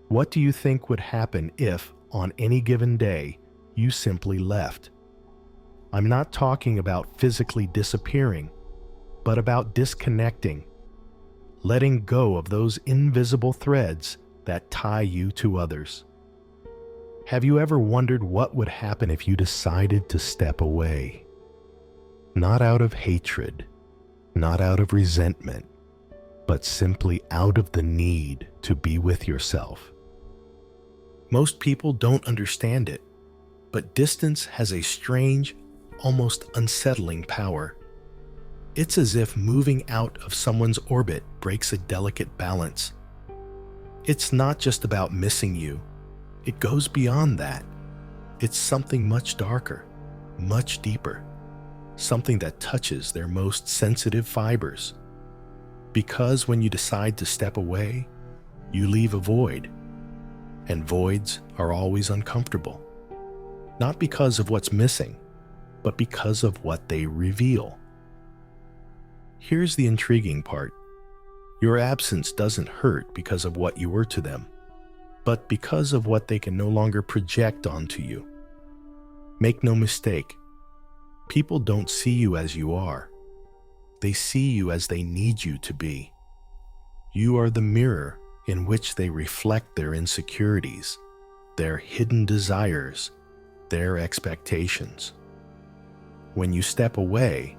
What do you think would happen if, on any given day, you simply left? I'm not talking about physically disappearing, but about disconnecting, letting go of those invisible threads that tie you to others. Have you ever wondered what would happen if you decided to step away? Not out of hatred, not out of resentment, but simply out of the need to be with yourself. Most people don't understand it, but distance has a strange, almost unsettling power. It's as if moving out of someone's orbit breaks a delicate balance. It's not just about missing you. It goes beyond that. It's something much darker, much deeper, something that touches their most sensitive fibers. Because when you decide to step away, you leave a void. And voids are always uncomfortable. Not because of what's missing, but because of what they reveal. Here's the intriguing part. Your absence doesn't hurt because of what you were to them, but because of what they can no longer project onto you. Make no mistake, people don't see you as you are. They see you as they need you to be. You are the mirror in which they reflect their insecurities, their hidden desires, their expectations. When you step away,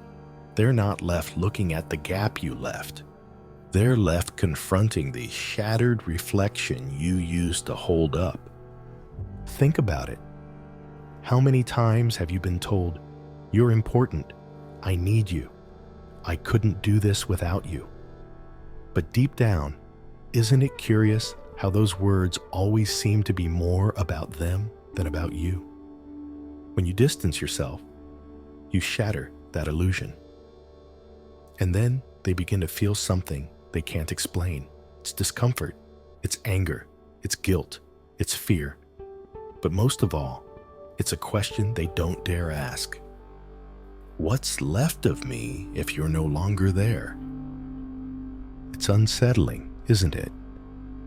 they're not left looking at the gap you left. They're left confronting the shattered reflection you used to hold up. Think about it. How many times have you been told, "You're important, I need you, I couldn't do this without you"? But deep down, isn't it curious how those words always seem to be more about them than about you? When you distance yourself, you shatter that illusion. And then they begin to feel something they can't explain. It's discomfort, it's anger, it's guilt, it's fear. But most of all, it's a question they don't dare ask. What's left of me if you're no longer there? It's unsettling, isn't it?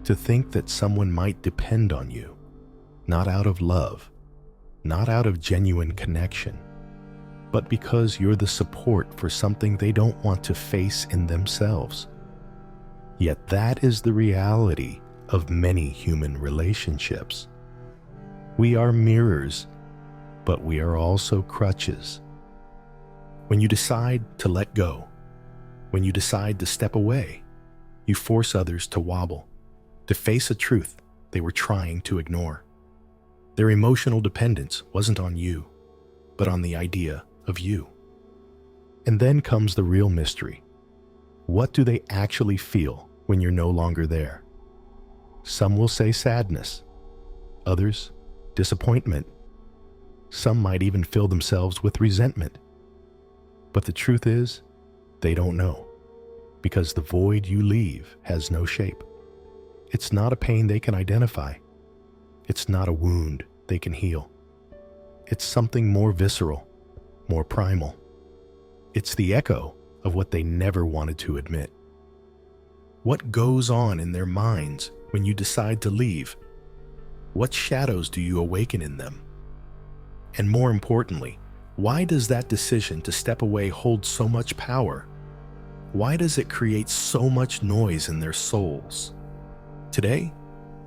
To think that someone might depend on you, not out of love, not out of genuine connection, but because you're the support for something they don't want to face in themselves. Yet that is the reality of many human relationships. We are mirrors, but we are also crutches. When you decide to let go, when you decide to step away, you force others to wobble, to face a truth they were trying to ignore. Their emotional dependence wasn't on you, but on the idea of you. And then comes the real mystery. What do they actually feel when you're no longer there? Some will say sadness, others disappointment. Some might even fill themselves with resentment. But the truth is, they don't know, because the void you leave has no shape. It's not a pain they can identify. It's not a wound they can heal. It's something more visceral, more primal. It's the echo of what they never wanted to admit. What goes on in their minds when you decide to leave? What shadows do you awaken in them? And more importantly, why does that decision to step away hold so much power? Why does it create so much noise in their souls? Today,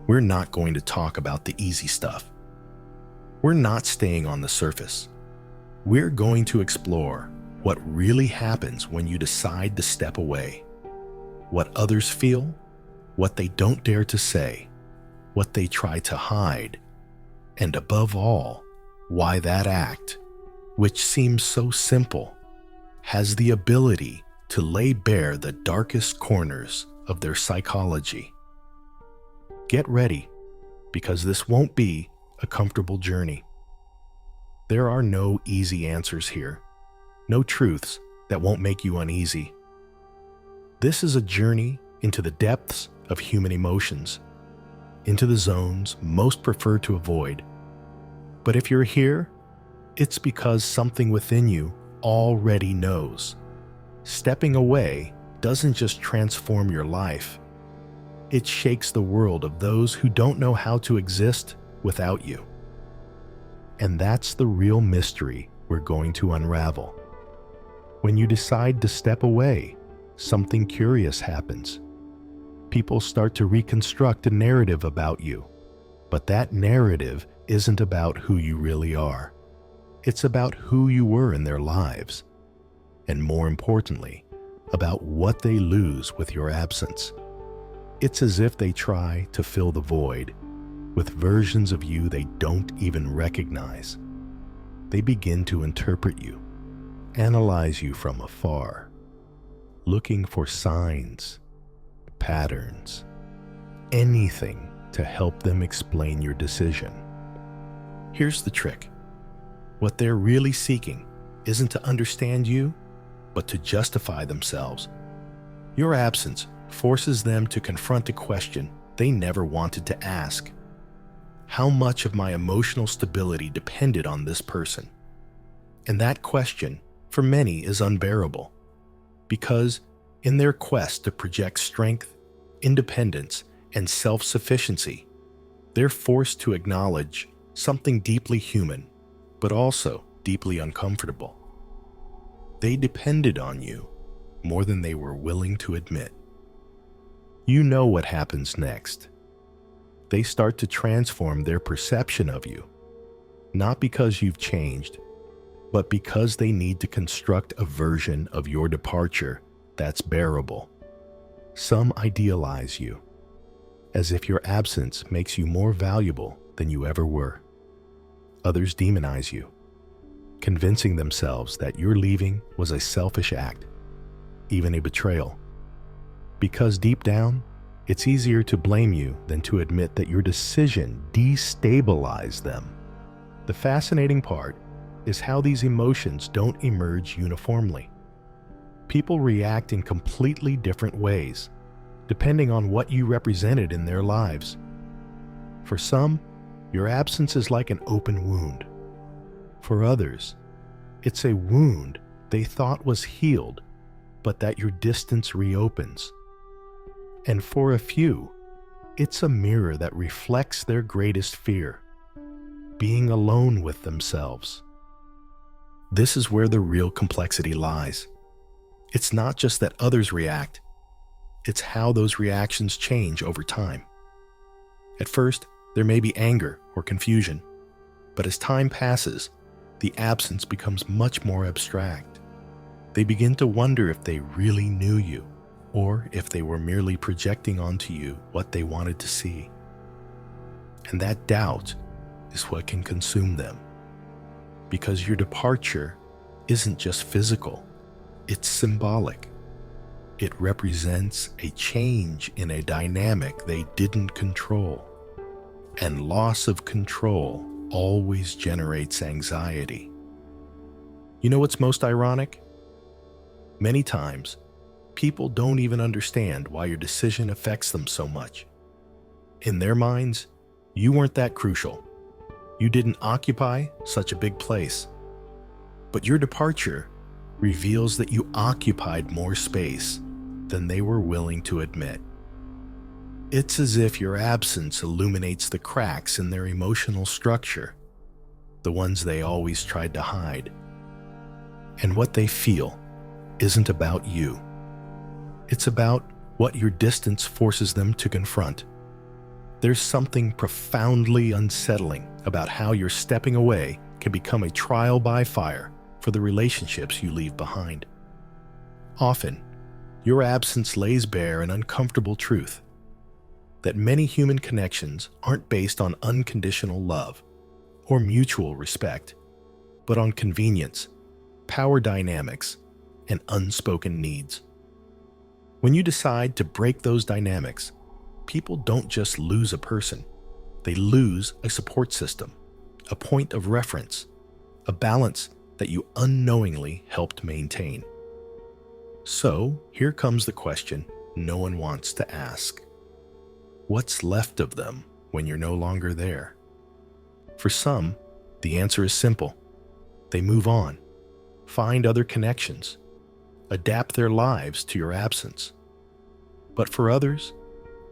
we're not going to talk about the easy stuff. We're not staying on the surface. We're going to explore what really happens when you decide to step away. What others feel, what they don't dare to say, what they try to hide, and above all, why that act, which seems so simple, has the ability to lay bare the darkest corners of their psychology. Get ready, because this won't be a comfortable journey. There are no easy answers here, no truths that won't make you uneasy. This is a journey into the depths of human emotions, into the zones most prefer to avoid. But if you're here, it's because something within you already knows. Stepping away doesn't just transform your life, It shakes the world of those who don't know how to exist without you. And that's the real mystery we're going to unravel. When you decide to step away, something curious happens. People start to reconstruct a narrative about you. But that narrative isn't about who you really are. It's about who you were in their lives. And more importantly, about what they lose with your absence. It's as if they try to fill the void with versions of you they don't even recognize. They begin to interpret you, analyze you from afar, looking for signs, patterns, anything to help them explain your decision. Here's the trick. What they're really seeking isn't to understand you, but to justify themselves. Your absence forces them to confront a question they never wanted to ask. How much of my emotional stability depended on this person? And that question, for many, is unbearable, because in their quest to project strength, independence, and self-sufficiency, they're forced to acknowledge something deeply human, but also deeply uncomfortable. They depended on you more than they were willing to admit. You know what happens next. They start to transform their perception of you, not because you've changed, but because they need to construct a version of your departure that's bearable. Some idealize you, as if your absence makes you more valuable than you ever were. Others demonize you, convincing themselves that your leaving was a selfish act, even a betrayal. Because deep down, it's easier to blame you than to admit that your decision destabilized them. The fascinating part is how these emotions don't emerge uniformly. People react in completely different ways, depending on what you represented in their lives. For some, your absence is like an open wound. For others, it's a wound they thought was healed, but that your distance reopens. And for a few, it's a mirror that reflects their greatest fear, being alone with themselves. This is where the real complexity lies. It's not just that others react, it's how those reactions change over time. At first, there may be anger or confusion, but as time passes, the absence becomes much more abstract. They begin to wonder if they really knew you, or if they were merely projecting onto you what they wanted to see. And that doubt is what can consume them. Because your departure isn't just physical, it's symbolic. It represents a change in a dynamic they didn't control. And loss of control always generates anxiety. You know what's most ironic? Many times, people don't even understand why your decision affects them so much. In their minds, you weren't that crucial. You didn't occupy such a big place. But your departure reveals that you occupied more space than they were willing to admit. It's as if your absence illuminates the cracks in their emotional structure, the ones they always tried to hide. And what they feel isn't about you. It's about what your distance forces them to confront. There's something profoundly unsettling about how your stepping away can become a trial by fire for the relationships you leave behind. Often, your absence lays bare an uncomfortable truth: that many human connections aren't based on unconditional love or mutual respect, but on convenience, power dynamics, and unspoken needs. When you decide to break those dynamics, people don't just lose a person, they lose a support system, a point of reference, a balance that you unknowingly helped maintain. So, here comes the question no one wants to ask. What's left of them when you're no longer there? For some, the answer is simple. They move on, find other connections, adapt their lives to your absence. But for others,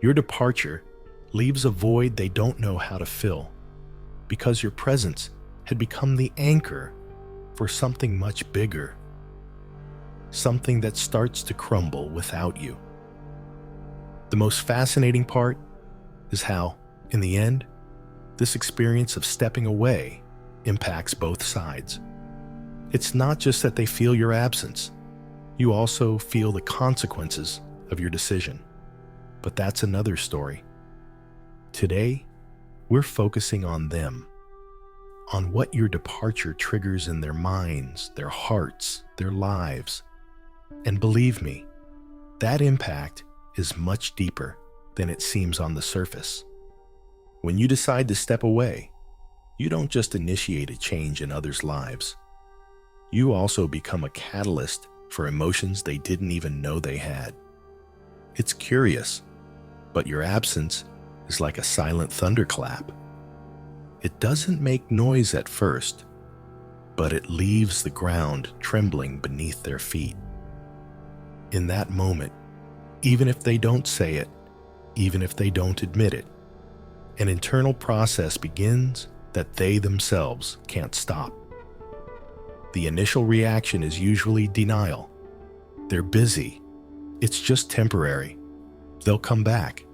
Your departure leaves a void they don't know how to fill, because your presence had become the anchor for something much bigger, something that starts to crumble without you. The most fascinating part is how, in the end, this experience of stepping away impacts both sides. It's not just that they feel your absence, you also feel the consequences of your decision. But that's another story. Today, we're focusing on them, on what your departure triggers in their minds, their hearts, their lives. And believe me, that impact is much deeper than it seems on the surface. When you decide to step away, you don't just initiate a change in others' lives. You also become a catalyst for emotions they didn't even know they had. It's curious, but your absence is like a silent thunderclap. It doesn't make noise at first, but it leaves the ground trembling beneath their feet. In that moment, even if they don't say it, even if they don't admit it, an internal process begins that they themselves can't stop. The initial reaction is usually denial. They're busy. It's just temporary. They'll come back.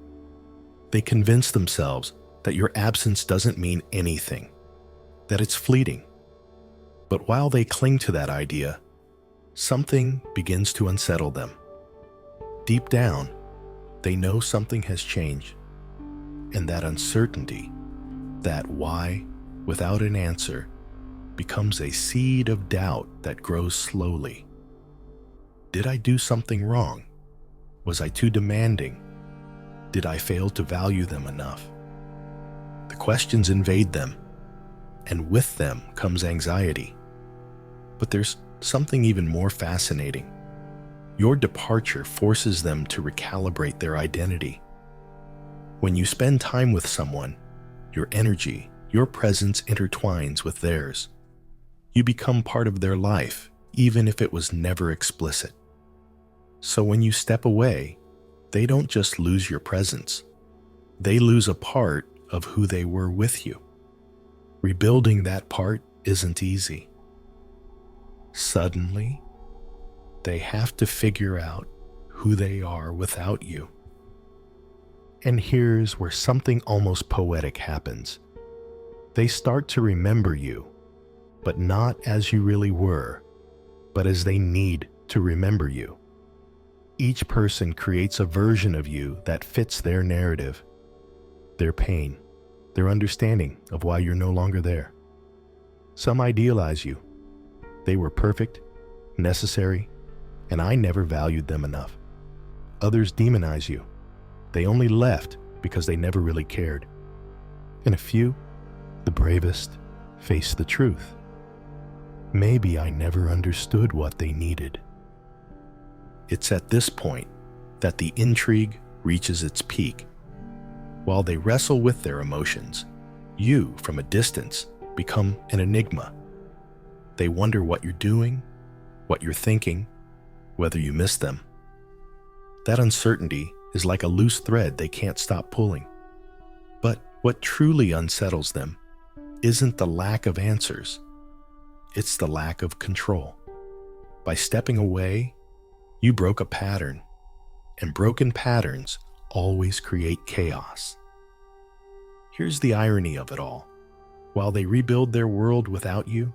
They convince themselves that your absence doesn't mean anything, that it's fleeting. But while they cling to that idea, something begins to unsettle them. Deep down, they know something has changed, and that uncertainty, that why, without an answer, becomes a seed of doubt that grows slowly. Did I do something wrong? Was I too demanding? Did I fail to value them enough? The questions invade them, and with them comes anxiety. But there's something even more fascinating. Your departure forces them to recalibrate their identity. When you spend time with someone, your energy, your presence intertwines with theirs. You become part of their life, even if it was never explicit. So when you step away, they don't just lose your presence. They lose a part of who they were with you. Rebuilding that part isn't easy. Suddenly, they have to figure out who they are without you. And here's where something almost poetic happens. They start to remember you, but not as you really were, but as they need to remember you. Each person creates a version of you that fits their narrative, their pain, their understanding of why you're no longer there. Some idealize you. They were perfect, necessary, and I never valued them enough. Others demonize you. They only left because they never really cared. And a few, the bravest, face the truth. Maybe I never understood what they needed. It's at this point that the intrigue reaches its peak. While they wrestle with their emotions, you, from a distance, become an enigma. They wonder what you're doing, what you're thinking, whether you miss them. That uncertainty is like a loose thread they can't stop pulling. But what truly unsettles them isn't the lack of answers. It's the lack of control. By stepping away, you broke a pattern, and broken patterns always create chaos. Here's the irony of it all. While they rebuild their world without you,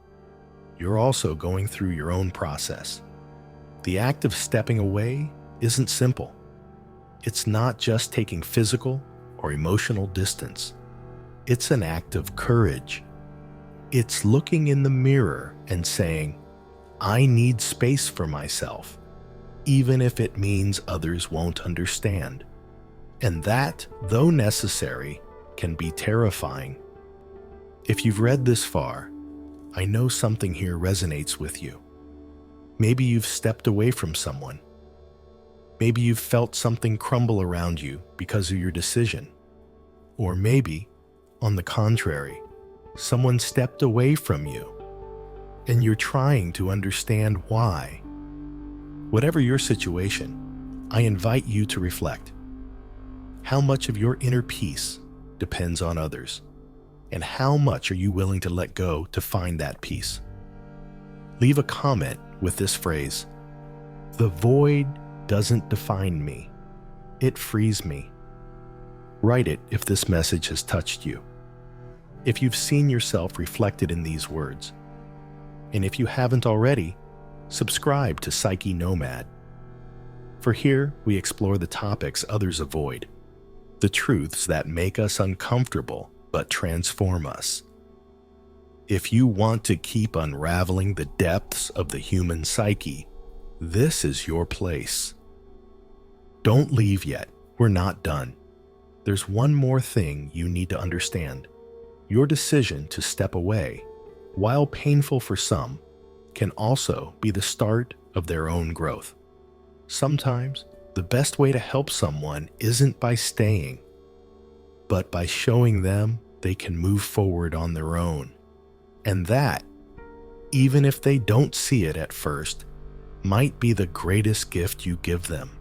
you're also going through your own process. The act of stepping away isn't simple. It's not just taking physical or emotional distance. It's an act of courage. It's looking in the mirror and saying, I need space for myself, even if it means others won't understand. And that, though necessary, can be terrifying. If you've read this far, I know something here resonates with you. Maybe you've stepped away from someone. Maybe you've felt something crumble around you because of your decision. Or maybe, on the contrary, someone stepped away from you, and you're trying to understand why. Whatever your situation, I invite you to reflect. How much of your inner peace depends on others? And how much are you willing to let go to find that peace? Leave a comment with this phrase: "The void doesn't define me. It frees me." Write it if this message has touched you. If you've seen yourself reflected in these words. And if you haven't already, subscribe to Psyche Nomad. For here, we explore the topics others avoid, the truths that make us uncomfortable but transform us. If you want to keep unraveling the depths of the human psyche, this is your place. Don't leave yet. We're not done. There's one more thing you need to understand. Your decision to step away, while painful for some, can also be the start of their own growth. Sometimes, the best way to help someone isn't by staying, but by showing them they can move forward on their own. And that, even if they don't see it at first, might be the greatest gift you give them.